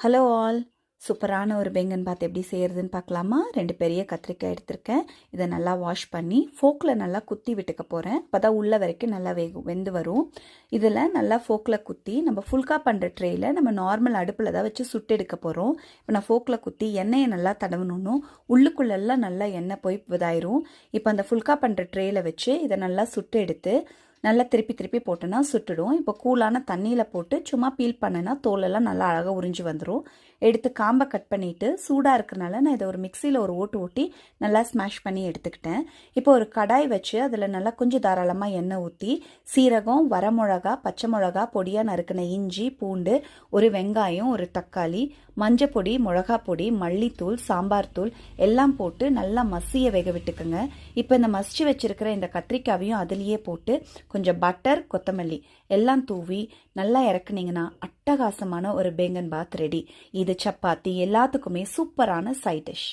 Hello all, சூப்பரான ஒரு பெங்கன் பாத் எப்படி செய்கிறதுன்னு பார்க்கலாமா? 2 பெரிய கத்திரிக்காய் எடுத்திருக்கேன். இதை நல்லா வாஷ் பண்ணி ஃபோக்கில் நல்லா குத்தி விட்டுக்க போகிறேன். அப்போ தான் உள்ள வரைக்கும் நல்லா வெந்து வரும். இதில் நல்லா ஃபோக்கில் குத்தி நம்ம ஃபுல்கா பண்ணுற ட்ரேயில் நம்ம நார்மல் அடுப்பில் தான் வச்சு சுட்டு எடுக்க போகிறோம். இப்போ நான் ஃபோக்கில் குத்தி எண்ணெயை நல்லா தடவணும். உள்ளுக்குள்ளெல்லாம் நல்லா எண்ணெய் போய் இதாயிரும். இப்போ அந்த ஃபுல்கா பண்ணுற ட்ரேயில் வச்சு இதை நல்லா சுட்டு எடுத்து நல்லா திருப்பி போட்டோன்னா சுட்டுடும். இப்போ கூலான தண்ணியில் போட்டு சும்மா பீல் பண்ணேன்னா தோலெல்லாம் நல்லா அழகாக உறிஞ்சி வந்துடும். எடுத்து காம்பை கட் பண்ணிவிட்டு சூடாக இருக்கிறனால நான் இதை ஒரு மிக்சியில் ஒரு ஓட்டி நல்லா ஸ்மாஷ் பண்ணி எடுத்துக்கிட்டேன். இப்போ ஒரு கடாய் வச்சு அதில் நல்லா கொஞ்சம் தாராளமாக எண்ணெய் ஊற்றி சீரகம், வரமிளகா, பச்சை மிளகா, பொடியாக நறுக்கின இஞ்சி, பூண்டு, ஒரு வெங்காயம், ஒரு தக்காளி, மஞ்சள் பொடி, மிளகா பொடி, மல்லித்தூள், சாம்பார் தூள் எல்லாம் போட்டு நல்லா மசிய வேக விட்டுக்குங்க. இப்போ இந்த மசிச்சு வச்சிருக்கிற இந்த கத்திரிக்காவையும் அதுலேயே போட்டு கொஞ்சம் பட்டர், கொத்தமல்லி எல்லாம் தூவி நல்லா இறக்குனீங்கன்னா அட்டகாசமான ஒரு பேங்கன் பாத் ரெடி. இது சப்பாத்தி எல்லாத்துக்குமே சூப்பரான சைட் டிஷ்.